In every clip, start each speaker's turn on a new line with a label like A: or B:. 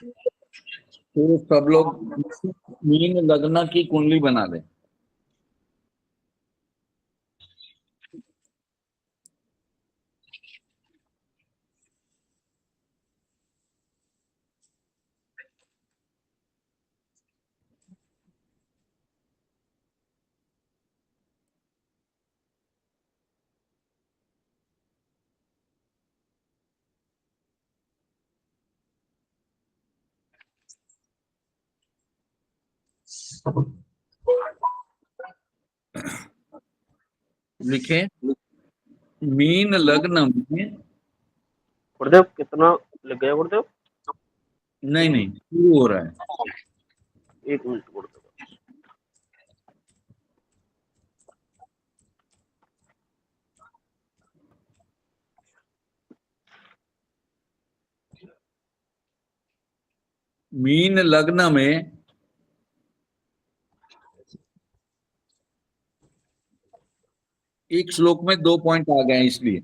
A: तो सब लोग मीन लग्न की कुंडली बना लें। लिखें, मीन लग्न में।
B: गुरुदेव कितना लग गया गुरुदेव?
A: नहीं नहीं, शुरू हो रहा है।
B: 1 मिनट गुरुदेव।
A: मीन लग्न में एक श्लोक में 2 पॉइंट आ गए, इसलिए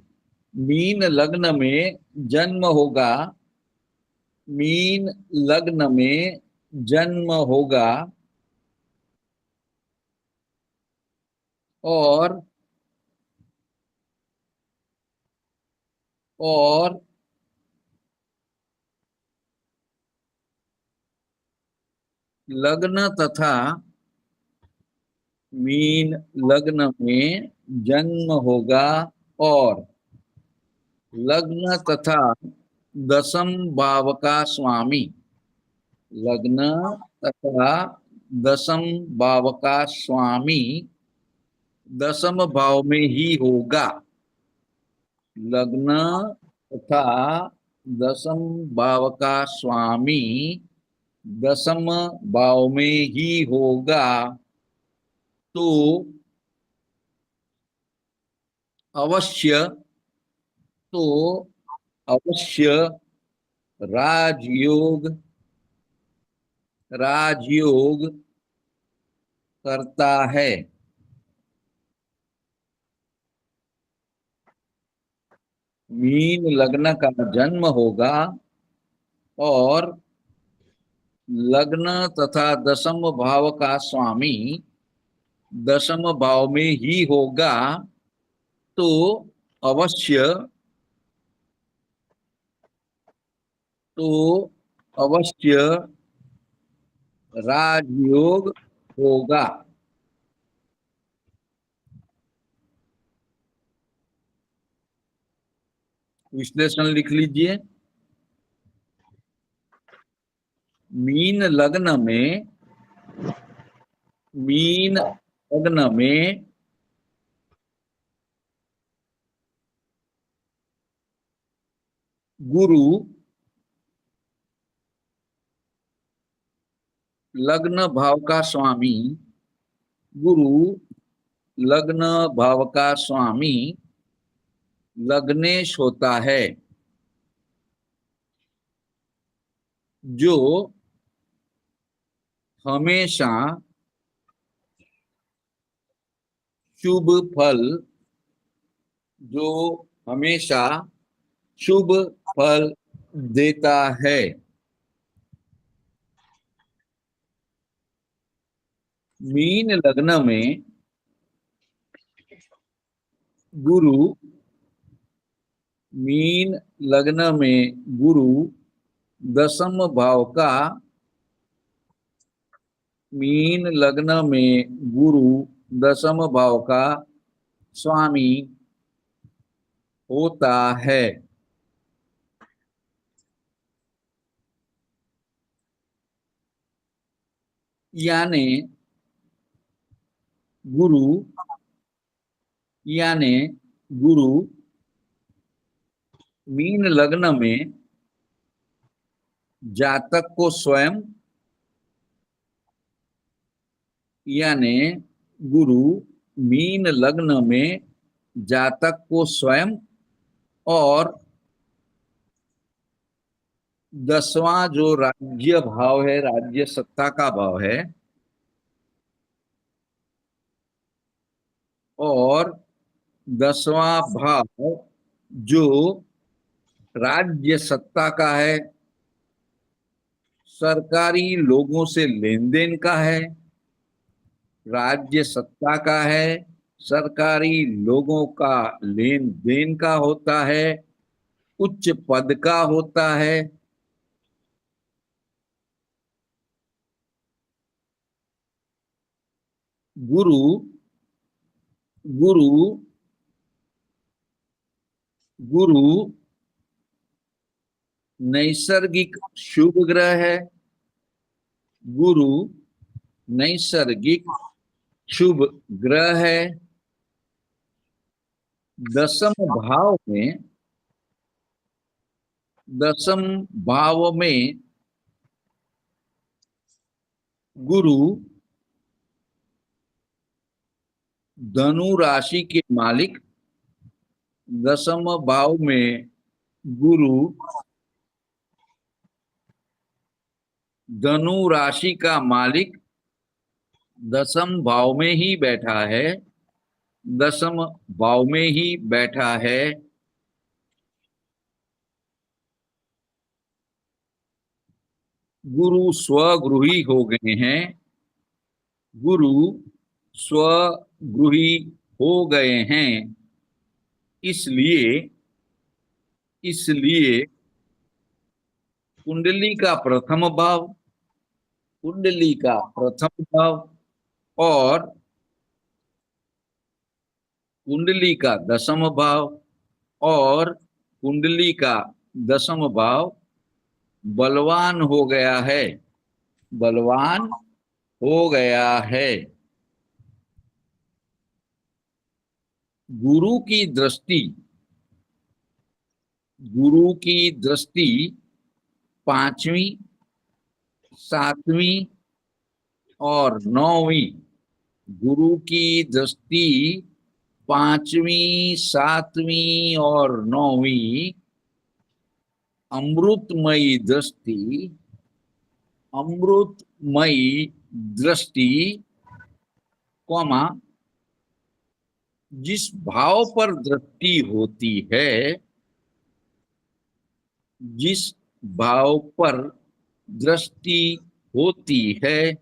A: मीन लग्न में जन्म होगा। मीन लग्न में जन्म होगा और लग्न तथा मीन लग्न में जन्म होगा और लग्न तथा दशम भाव का स्वामी। लग्न तथा दशम भाव का स्वामी दशम भाव में ही होगा। लग्न तथा दशम भाव का स्वामी दशम भाव में ही होगा। तो अवश्य तो अवश्य राजयोग राजयोग करता है। मीन लग्न का जन्म होगा और लग्न तथा दशम भाव का स्वामी दशम भाव में ही होगा। तो अवश्य तो अवश्य राजयोग होगा। विश्लेषण लिख लीजिए। मीन लग्न में गुरु लग्न भाव का स्वामी गुरु लग्न भाव का स्वामी लग्नेश होता है, जो हमेशा शुभ फल जो हमेशा शुभ फल देता है। मीन लग्न में गुरु मीन लग्न में गुरु दशम भाव का मीन लग्न में गुरु दशम भाव का स्वामी होता है। यानी गुरु यानी गुरु मीन लग्न में जातक को स्वयं यानी गुरु मीन लग्न में जातक को स्वयं और 10वां जो राज्य भाव है, राज्य सत्ता का भाव है, और 10वां भाव जो राज्य सत्ता का है, सरकारी लोगों से लेन देन का है, राज्य सत्ता का है, सरकारी लोगों का लेन देन का होता है, उच्च पद का होता है। गुरु, गुरु, गुरु नैसर्गिक शुभ ग्रह है। गुरु नैसर्गिक शुभ ग्रह है। दसम भाव में, दसम भाव में गुरु धनु राशि के मालिक, दसम भाव में गुरु धनु राशि का मालिक दसम भाव में ही बैठा है, दसम भाव में ही बैठा है। गुरु स्वगृही हो गए हैं, गुरु स्वगृही हो गए हैं। इसलिए इसलिए कुंडली का प्रथम भाव, कुंडली का प्रथम भाव और कुंडली का दसम भाव और कुंडली का दसम भाव बलवान हो गया है, बलवान हो गया है। गुरु की दृष्टि, गुरु की दृष्टि पांचवी, सातवीं और नौवीं, गुरु की दृष्टि पांचवी, सातवीं और नौवीं अमृतमयी दृष्टि, अमृतमयी दृष्टि, कौमा जिस भाव पर दृष्टि होती है, जिस भाव पर दृष्टि होती है,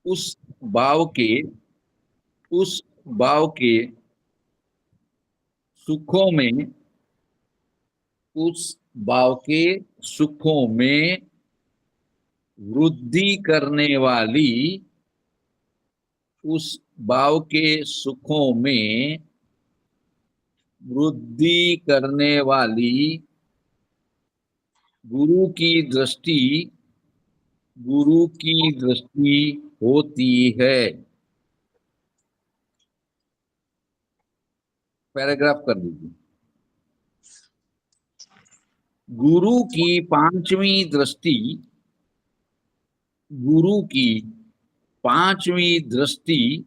A: उस भाव के, उस भाव के सुखों में, उस भाव के सुखों में वृद्धि करने वाली, उस भाव के सुखों में वृद्धि करने वाली गुरु की दृष्टि, गुरु की दृष्टि होती है। पैराग्राफ कर दीजिए। गुरु की पांचवी दृष्टि, गुरु की पांचवी दृष्टि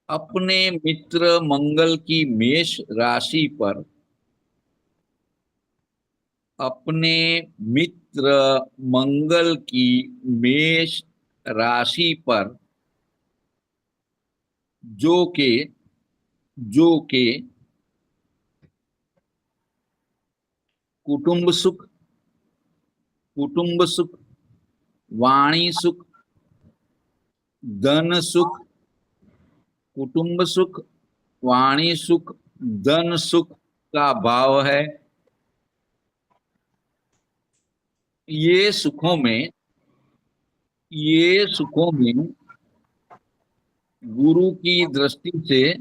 A: अपने मित्र मंगल की मेष राशि पर, अपने मित्र मंगल की मेष राशि पर जो के, जो के कुटुंब सुख, कुटुंब सुख, वाणी सुख, धन सुख, कुटुंब सुख, वाणी सुख, धन सुख का भाव है। ये सुखों में, ये सुखों में गुरु की दृष्टि से,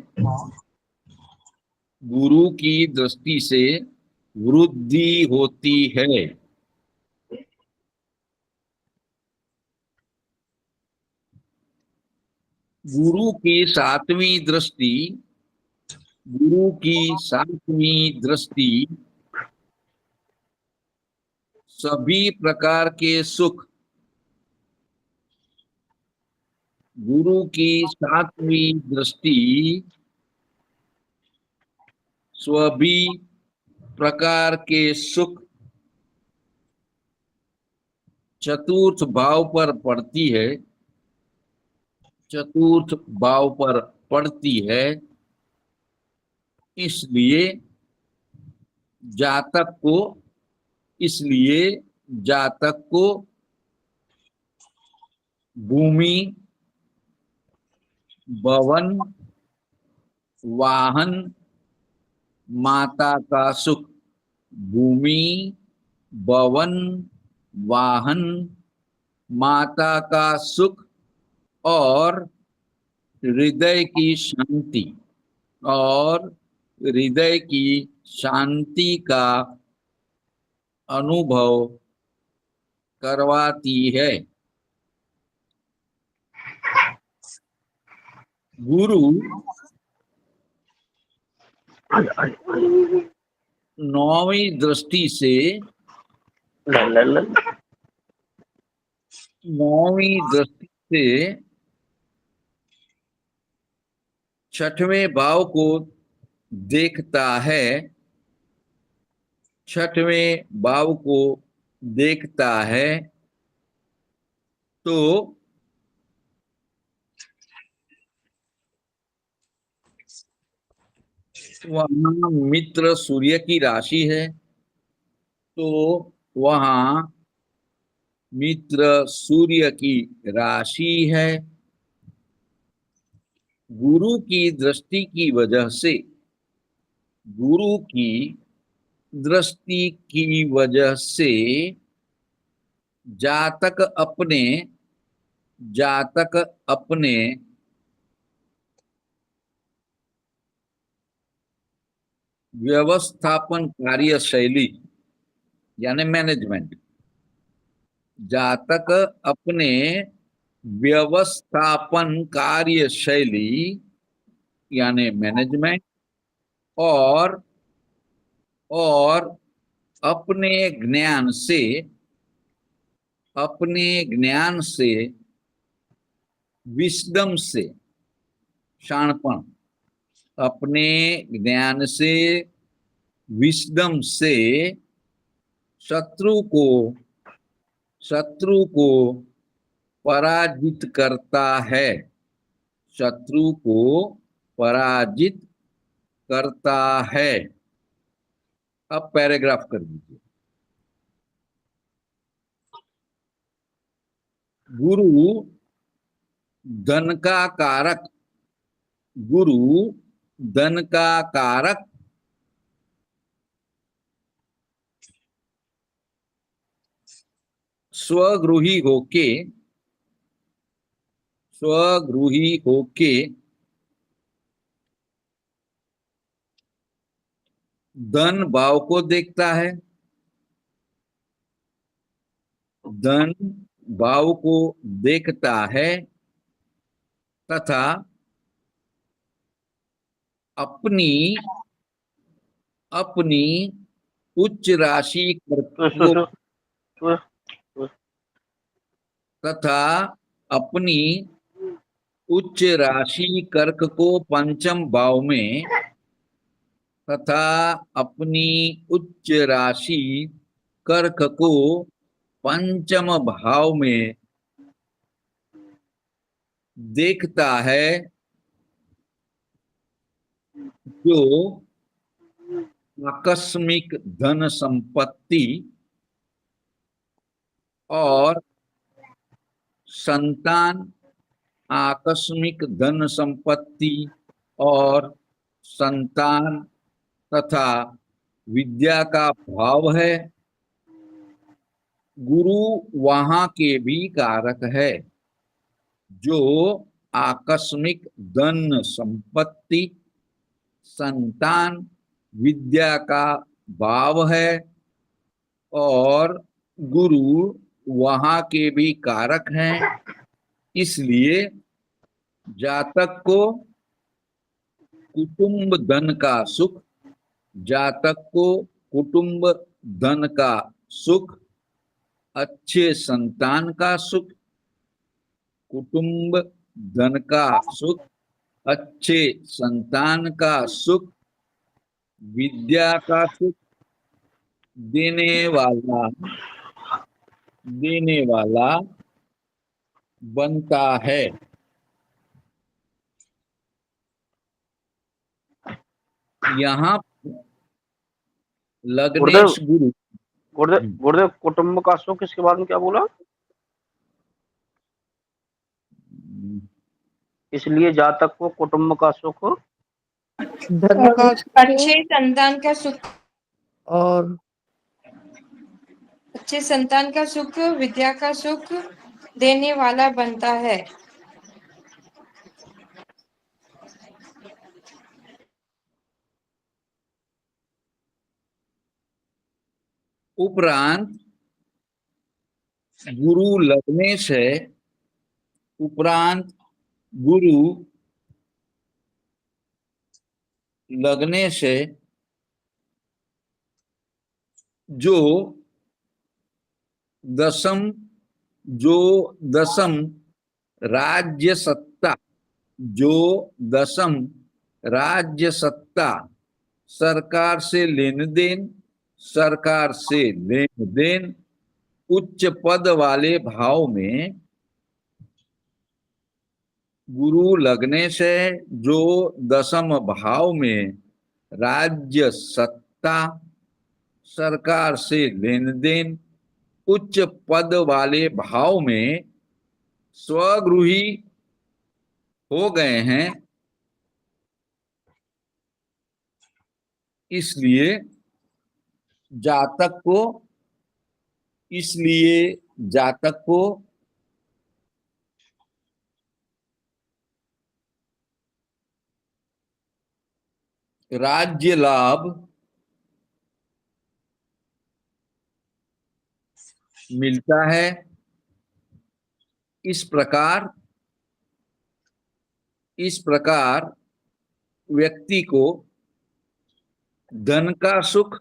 A: गुरु की दृष्टि से वृद्धि होती है। गुरु की सातवीं दृष्टि, गुरु की सातवीं दृष्टि सभी प्रकार के सुख, गुरु की सातवीं दृष्टि सभी प्रकार के सुख चतुर्थ भाव पर पड़ती है, चतुर्थ भाव पर पड़ती है। इसलिए जातक को, इसलिए जातक को भूमि, भवन, वाहन, माता का सुख। भूमि, भवन, वाहन, माता का सुख और हृदय की शांति, और हृदय की शांति का अनुभव करवाती है। गुरु नौवीं दृष्टि से, नौवीं दृष्टि से छठवें भाव को देखता है, छठवें भाव को देखता है, तो वहां मित्र सूर्य की राशि है, तो वहां मित्र सूर्य की राशि है। गुरु की दृष्टि की वजह से, गुरु की दृष्टि की वजह से जातक अपने, जातक अपने व्यवस्थापन कार्यशैली यानी मैनेजमेंट, जातक अपने व्यवस्थापन कार्यशैली यानी मैनेजमेंट और अपने ज्ञान से, अपने ज्ञान से, विस्डम से, शाणपण, अपने ज्ञान से, विस्डम से शत्रु को, शत्रु को पराजित करता है, शत्रु को पराजित करता है। अब पैराग्राफ कर दीजिए। गुरु धन का कारक, गुरु धन का कारक स्वगृही होके, स्वगृही होके धन भाव को देखता है, धन भाव को देखता है तथा अपनी, अपनी उच्च राशि को, तथा अपनी उच्च राशि कर्क को पंचम भाव में, तथा अपनी उच्च राशि कर्क को पंचम भाव में देखता है, जो आकस्मिक धन संपत्ति और संतान, आकस्मिक धन संपत्ति और संतान तथा विद्या का भाव है। गुरु वहां के भी कारक है, जो आकस्मिक धन संपत्ति, संतान, विद्या का भाव है, और गुरु वहां के भी कारक हैं। इसलिए जातक को कुटुंब धन का सुख, जातक को कुटुंब धन का सुख, अच्छे संतान का सुख, कुटुंब धन का सुख, अच्छे संतान का सुख, विद्या का सुख देने वाला, देने वाला बनता है। यहाँ
B: गुरुदेव
A: लग्नेश गुरु,
B: गुरुदेव गुरुदेव कुटुंब का सुख, इसके बाद में क्या बोला? इसलिए जातक को कुटुंब का सुख
C: धर्म का
D: अच्छे संतान का सुख,
C: और
D: अच्छे संतान का सुख विद्या का सुख देने वाला बनता है।
A: उपरांत गुरु लगने से, उपरांत गुरु लगने से जो दसम जो दसम राज्य सत्ता, जो दसम राज्य सत्ता सरकार से लेन देन, सरकार से लेन देन उच्च पद वाले भाव में, गुरु लगने से जो दसम भाव में राज्य सत्ता, सरकार से लेन देन उच्च पद वाले भाव में स्वगृही हो गए हैं, इसलिए जातक को इसलिए जातक को राज्य लाभ मिलता है। इस प्रकार व्यक्ति को धन का सुख,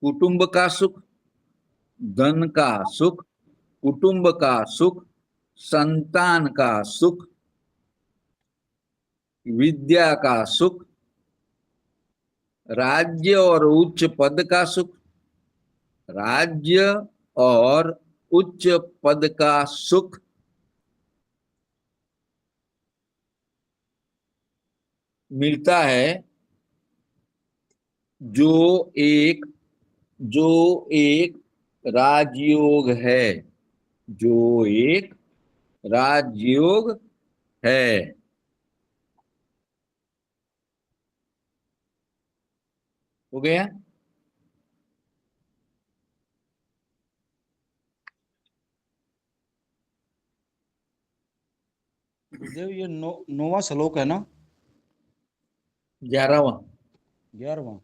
A: कुटुंब का सुख, धन का सुख, कुटुंब का सुख, संतान का सुख, विद्या का सुख, राज्य और उच्च पद का सुख, राज्य और उच्च पद का सुख मिलता है, जो एक राजयोग है, जो एक राजयोग है। हो गया?
E: गुरुदेव ये नौवां श्लोक है ना?
A: 11वां।
E: 11वां।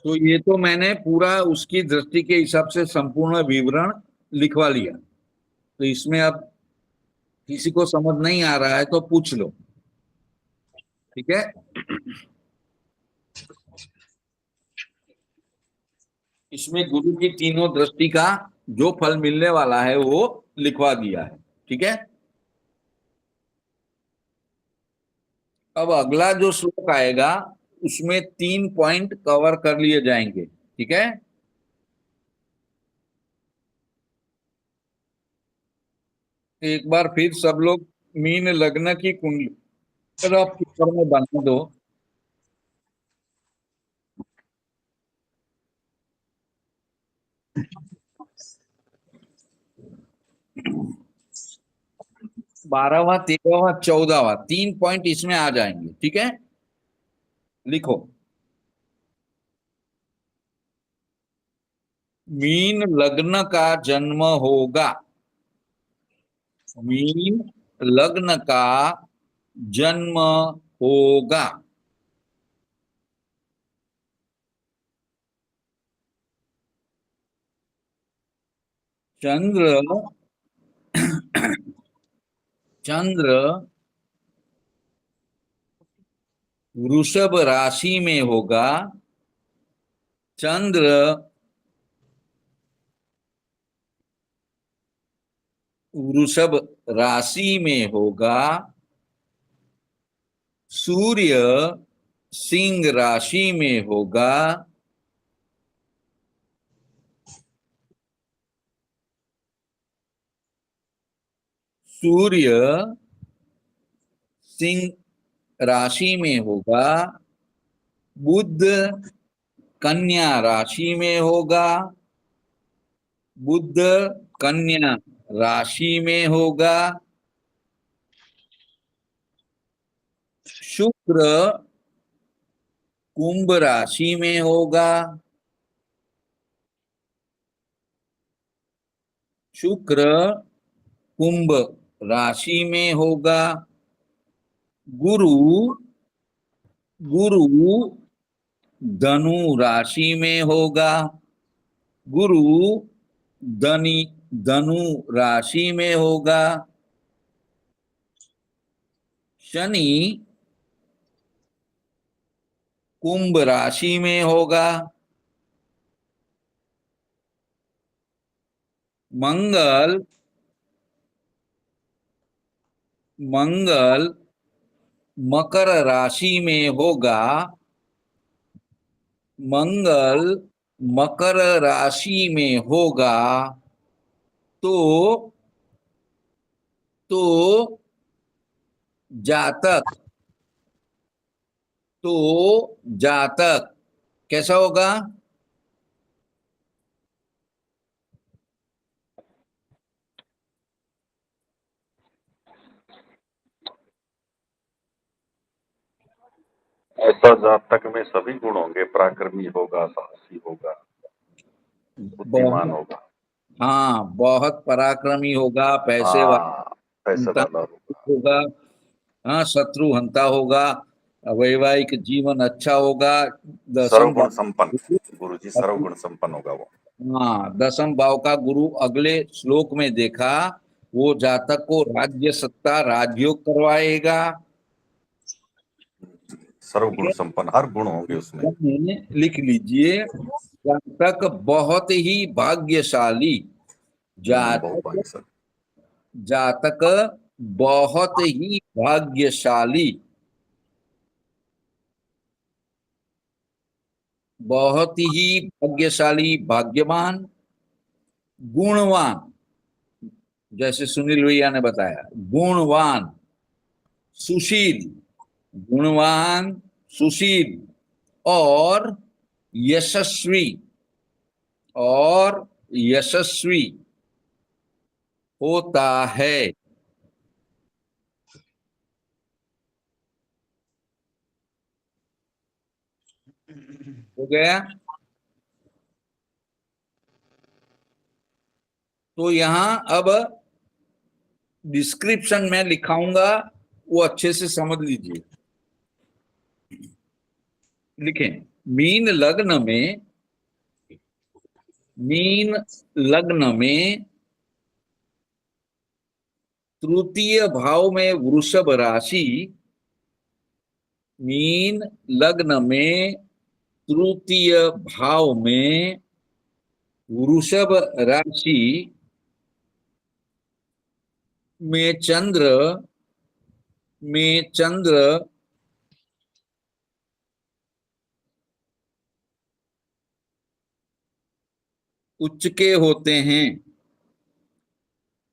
A: तो ये तो मैंने पूरा उसकी दृष्टि के हिसाब से संपूर्ण विवरण लिखवा लिया। तो इसमें अब किसी को समझ नहीं आ रहा है तो पूछ लो, ठीक है? इसमें गुरु की तीनों दृष्टि का जो फल मिलने वाला है वो लिखवा दिया है, ठीक है? अब अगला जो श्लोक आएगा उसमें 3 पॉइंट कवर कर लिए जाएंगे, ठीक है? एक बार फिर सब लोग मीन लग्न की कुंडली रफ पेपर में बना दो। बारहवा, 13वां, 14वां 3 पॉइंट इसमें आ जाएंगे, ठीक है? लिखो। मीन लग्न का जन्म होगा, मीन लग्न का जन्म होगा। चंद्र चंद्र वृषभ राशि में होगा, चंद्र वृषभ राशि में होगा, सूर्य सिंह राशि में होगा, सूर्य सिंह राशि में होगा, बुध कन्या राशि में होगा, बुध कन्या राशि में होगा, शुक्र कुंभ राशि में होगा, शुक्र कुंभ राशि में होगा, गुरु गुरु धनु राशि में होगा, गुरु धनु राशि में होगा, शनि कुंभ राशि में होगा, मंगल मंगल मकर राशि में होगा, मंगल मकर राशि में होगा, तो जातक जातक कैसा होगा?
F: ऐसा जातक में सभी गुण होंगे, पराक्रमी होगा, साहसी होगा, बुद्धिमान होगा।
A: हाँ, बहुत पराक्रमी होगा, पैसे वाला
F: हाँ, पैसेदार होगा।
A: होगा, हाँ, शत्रु हंता होगा, वैवाहिक जीवन अच्छा होगा, दसम
F: सर्वगुण संपन्न, गुरु जी सर्वगुण संपन्न होगा वो।
A: हाँ, दसम भाव का गुरु अगले श्लोक में देखा, वो जातक को राज्य सत्ता राजयोग करवाएगा।
F: सर्वगुण संपन्न, हर गुण होंगे उसमें।
A: लिख लीजिए, जातक बहुत ही भाग्यशाली,
F: बहुत भाग्यशाली।
A: जातक बहुत ही भाग्यशाली, बहुत ही भाग्यशाली, भाग्यवान, गुणवान, जैसे सुनील भैया ने बताया, गुणवान, सुशील, गुणवान, सुशील और यशस्वी, और यशस्वी होता है। हो गया? तो यहां अब डिस्क्रिप्शन में लिखाऊंगा, वो अच्छे से समझ लीजिए। लिखें, मीन लग्न में तृतीय भाव में वृषभ राशि, मीन लग्न में तृतीय भाव में वृषभ राशि में चंद्र उच्च के होते हैं।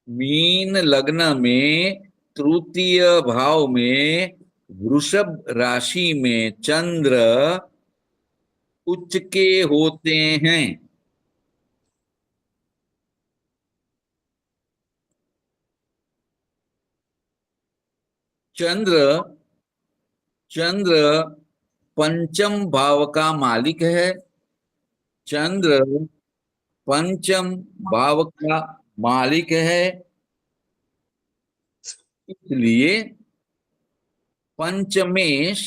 A: मीन लग्न में तृतीय भाव में वृषभ राशि में चंद्र उच्च के होते हैं। चंद्र पंचम भाव का मालिक है, चंद्र पंचम भाव का मालिक है, इसलिए पंचमेश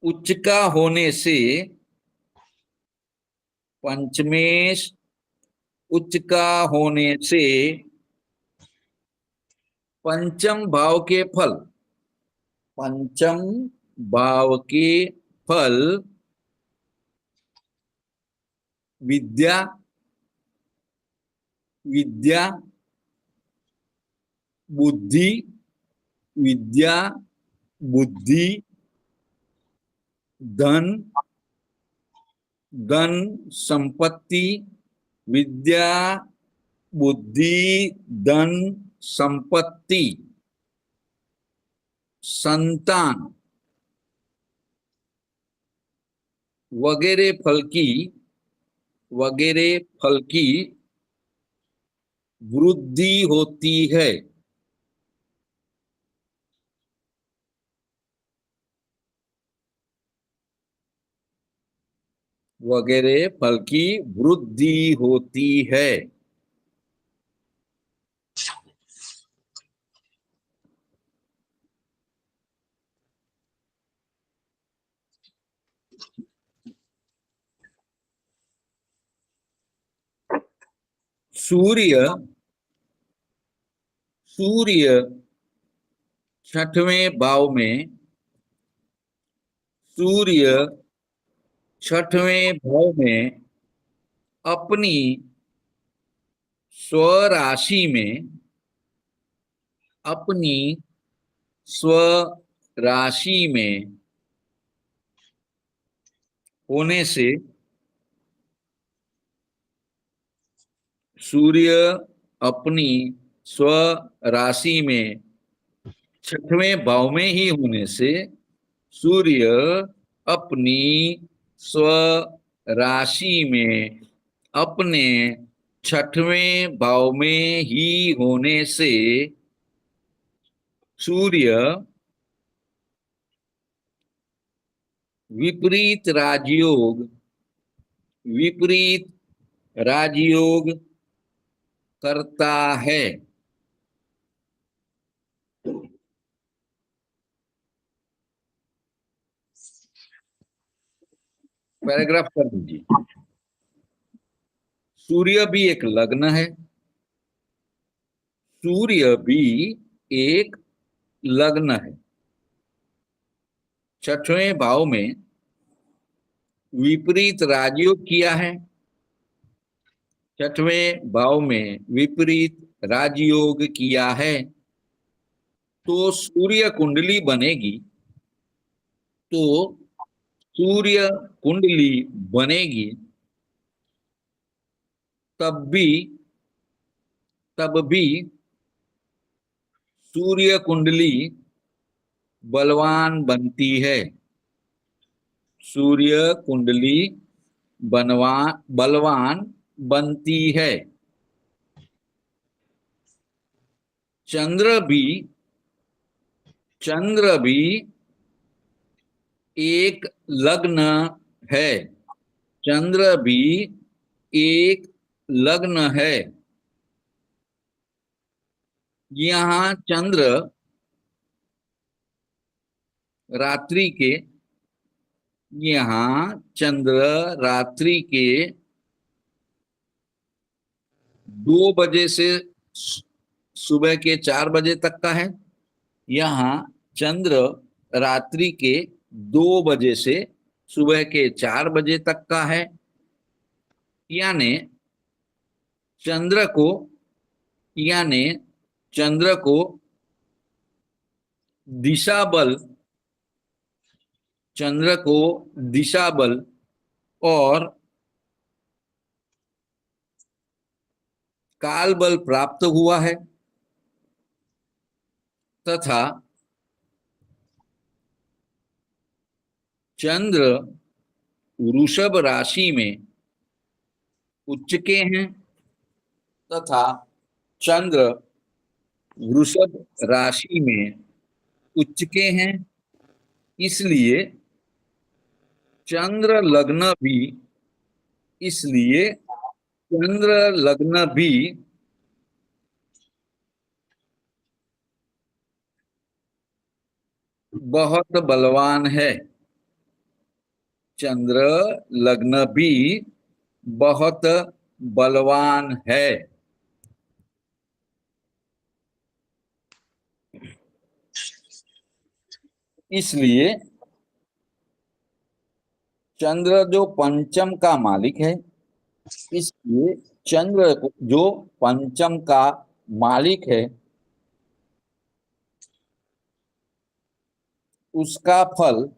A: उच्च का होने से, पंचमेश उच्च का होने से पंचम भाव के फल, पंचम भाव के फल विद्या बुद्धि, धन संपत्ति, विद्या बुद्धि, धन, संपत्ति, संतान वगैरह फल की वृद्धि होती है। वगैरह फल की वृद्धि होती है। सूर्य सूर्य छठवें भाव में सूर्य छठवें भाव में अपनी स्वराशि में अपनी स्वराशि में होने से सूर्य अपनी स्वराशि में छठवें भाव में ही होने से सूर्य अपनी स्वराशि में अपने छठवें भाव में ही होने से सूर्य विपरीत राजयोग करता है। पैराग्राफ कर दीजिए। सूर्य भी एक लग्न है। सूर्य भी एक लग्न है। छठवें भाव में विपरीत राजयोग किया है। छठवें भाव में विपरीत राजयोग किया है तो सूर्य कुंडली बनेगी। तो सूर्य कुंडली बनेगी तब भी सूर्य कुंडली बलवान बनती है। सूर्य कुंडली बलवान बनती है। चंद्र भी एक लग्न है। चंद्र भी एक लग्न है। यहाँ चंद्र रात्रि के 2 बजे से सुबह के 4 बजे तक का है। यहाँ चंद्र रात्रि के 2 बजे से सुबह के 4 बजे तक का है। यानी चंद्र को दिशा बल और काल बल प्राप्त हुआ है तथा चंद्र वृषभ राशि में उच्च के हैं तथा चंद्र वृषभ राशि में उच्च के हैं। इसलिए चंद्र लग्न भी बहुत बलवान है। चंद्र लग्न भी बहुत बलवान है। इसलिए चंद्र जो पंचम का मालिक है, इसलिए चंद्र जो पंचम का मालिक है उसका फल,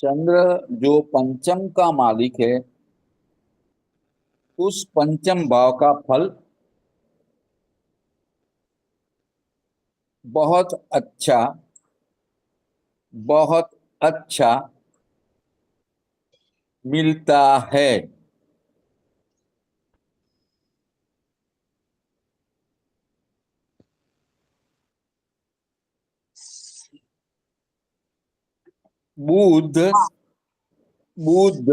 A: चंद्र जो पंचम का मालिक है उस पंचम भाव का फल बहुत अच्छा, बहुत अच्छा मिलता है। बुध बुध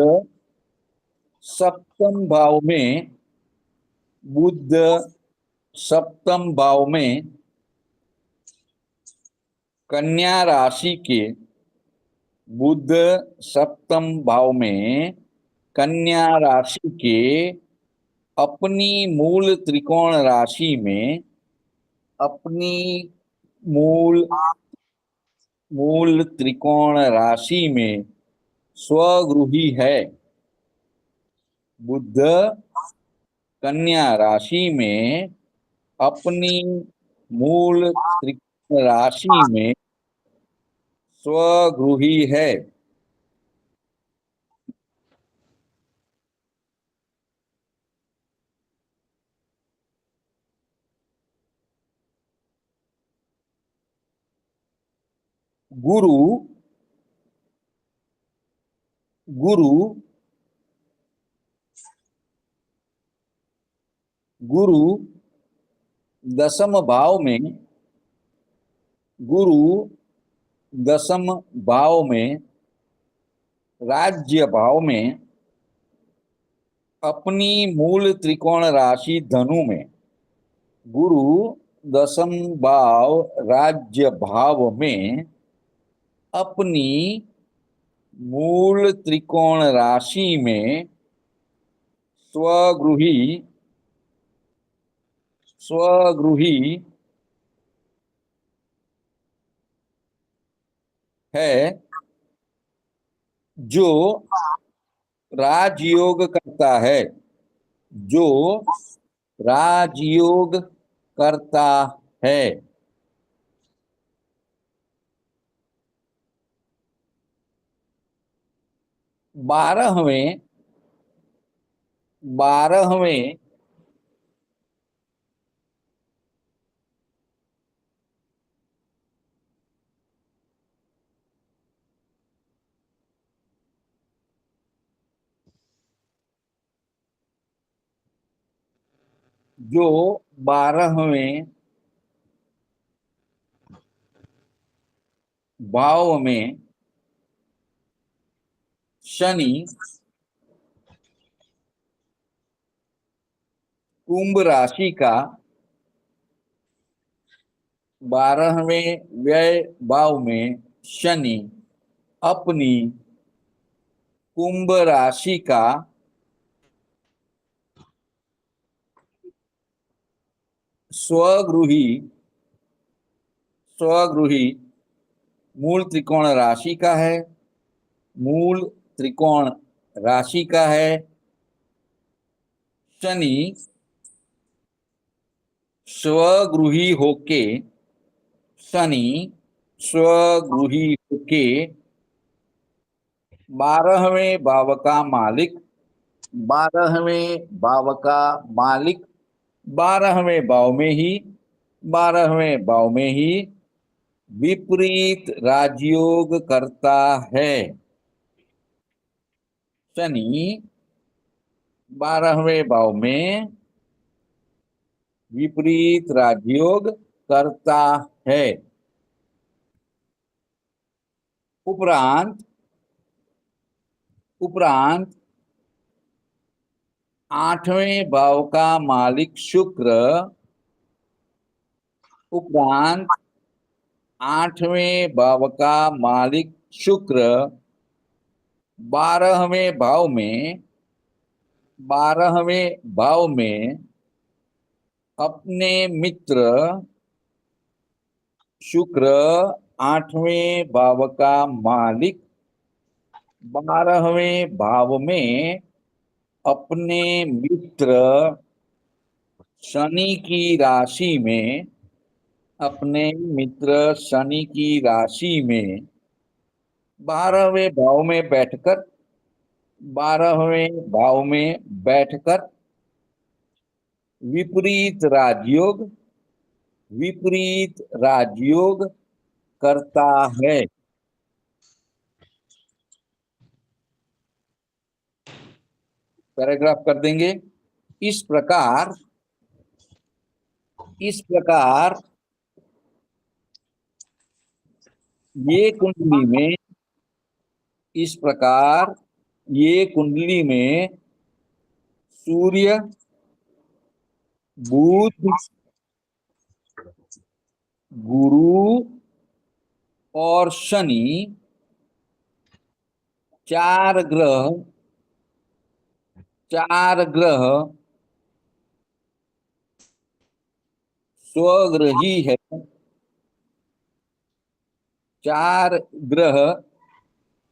A: सप्तम भाव में, बुध सप्तम भाव में कन्या राशि के, बुध सप्तम भाव में कन्या राशि के अपनी मूल त्रिकोण राशि में, अपनी मूल मूल त्रिकोण राशि में स्वगृही है। बुध कन्या राशि में अपनी मूल त्रिकोण राशि में स्वगृही है। गुरु गुरु गुरु दसम भाव में, गुरु दसम भाव में, राज्य भाव में अपनी मूल त्रिकोण राशि धनु में, गुरु दसम भाव राज्य भाव में अपनी मूल त्रिकोण राशि में स्वगृही स्वगृही है, जो राजयोग करता है, जो राजयोग करता है। 12वें 12वें जो 12वें भाव में शनि कुंभ राशि का, 12वें व्यय भाव में शनि अपनी कुंभ राशि का स्वगृही स्वगृही मूल त्रिकोण राशि का है, मूल त्रिकोण राशि का है। शनि स्वगृही होके, शनि स्वगृही होके 12वें भाव का मालिक, 12वें भाव का मालिक 12वें भाव में ही, 12वें भाव में ही विपरीत राजयोग करता है। शनि 12वें भाव में विपरीत राजयोग करता है। उपरांत उपरांत 8वें भाव का मालिक शुक्र, उपरांत 8वें भाव का मालिक शुक्र 12वें भाव में, 12वें भाव में अपने मित्र शुक्र 8वें भाव का मालिक 12वें भाव में अपने मित्र शनि की राशि में, अपने मित्र शनि की राशि में 12वें भाव में बैठकर, 12वें भाव में बैठकर विपरीत राजयोग, विपरीत राजयोग करता है। पैराग्राफ कर देंगे। इस प्रकार ये कुंडली में, इस प्रकार ये कुंडली में सूर्य, बुध, गुरु और शनि चार ग्रह स्वग्रही है। चार ग्रह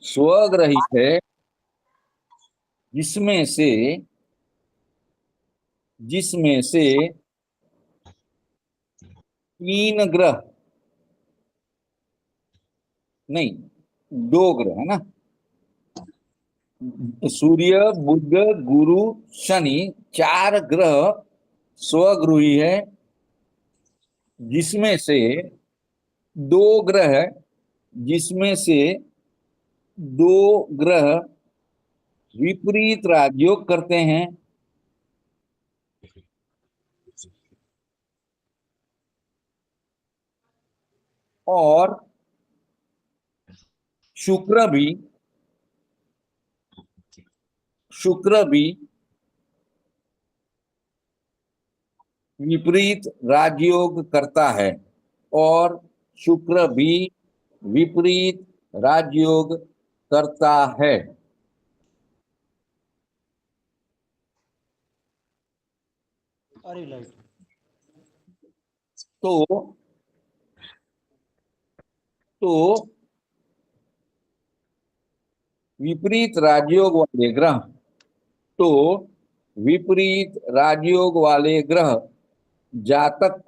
A: स्वग्रही है, जिसमें से तीन ग्रह, नहीं, दो ग्रह है ना, सूर्य, बुध, गुरु, शनि चार ग्रह स्वगृही है, जिसमें से दो ग्रह विपरीत राजयोग करते हैं। और शुक्र भी विपरीत राजयोग करता है, और शुक्र भी विपरीत राजयोग करता है।
E: अरे लाइट।
A: तो विपरीत राजयोग वाले ग्रह, तो विपरीत राजयोग वाले ग्रह जातक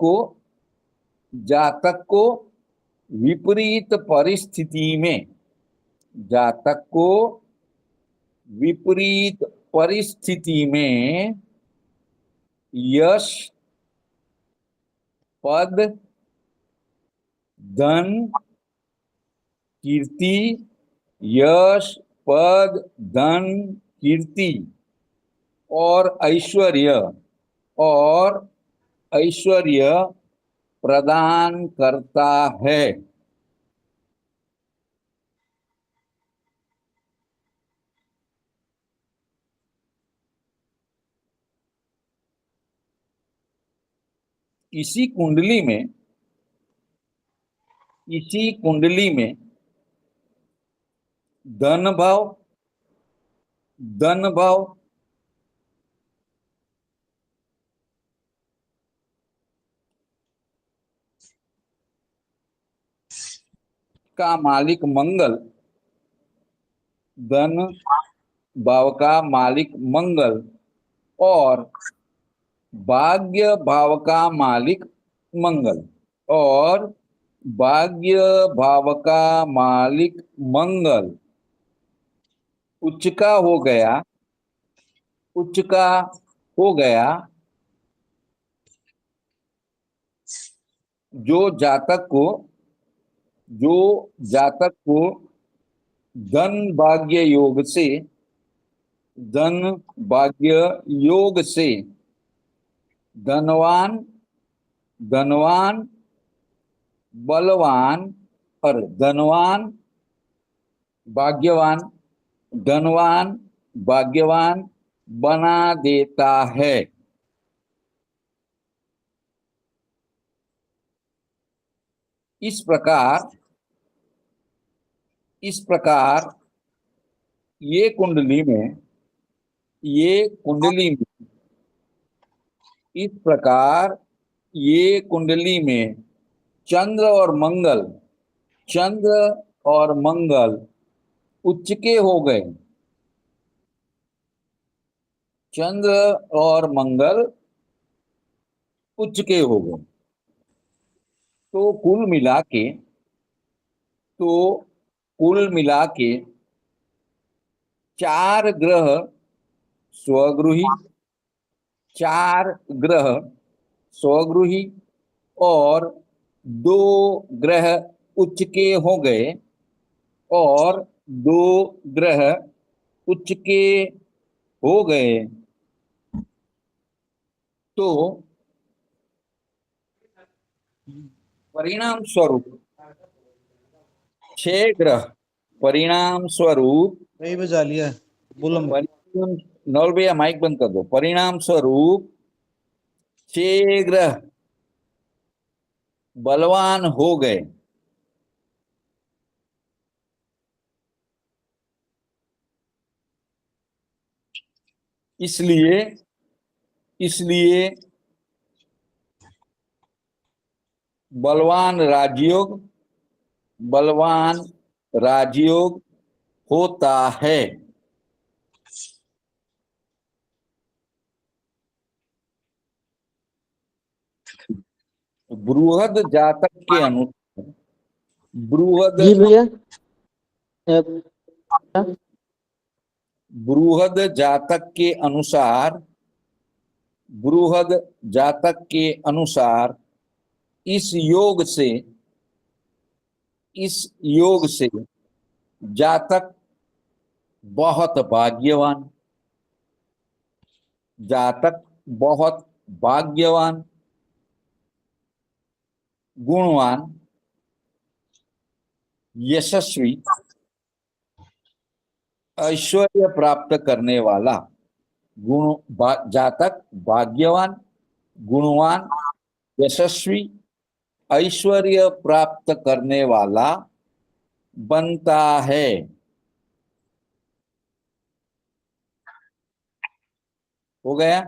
A: को विपरीत परिस्थिति में, जातक को विपरीत परिस्थिति में यश, पद, धन, कीर्ति, यश, पद, धन, कीर्ति और ऐश्वर्य प्रदान करता है। इसी कुंडली में धन भाव का मालिक मंगल, धन भाव का मालिक मंगल और भाग्य भाव का मालिक मंगल, और भाग्य भाव का मालिक मंगल उच्च का हो गया, जो जातक को धन भाग्य योग से धनवान, बलवान और धनवान भाग्यवान बना देता है। इस प्रकार ये कुंडली में इस प्रकार ये कुंडली में चंद्र और मंगल उच्च के हो गए। चंद्र और मंगल उच्च के हो गए, तो कुल मिला के चार ग्रह स्वगृही, 4 ग्रह स्वगृही और 2 ग्रह उच्च के हो गए और 2 ग्रह उच्च के हो गए तो परिणाम स्वरूप 6 ग्रह परिणाम स्वरूप
E: कई बजा लिया बोलो मत।
A: परिणाम नवल भैया माइक बंद कर दो। परिणाम स्वरूप 6 ग्रह बलवान हो गए। इसलिए इसलिए बलवान राजयोग होता है। बृहद जातक के अनुसार बृहद
B: जी भैया
A: बृहद जातक के अनुसार बृहद जातक के अनुसार इस योग से जातक बहुत भाग्यवान जातक बहुत भाग्यवान गुणवान यशस्वी ऐश्वर्य प्राप्त करने वाला जातक भाग्यवान गुणवान यशस्वी ऐश्वर्य प्राप्त करने वाला बनता है। हो गया।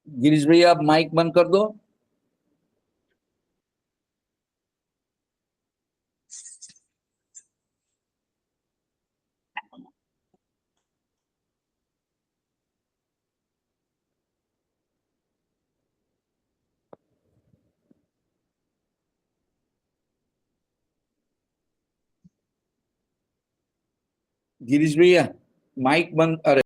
A: गिरीश भैया आप माइक बंद कर दो। गिरीश भैया माइक बंद। अरे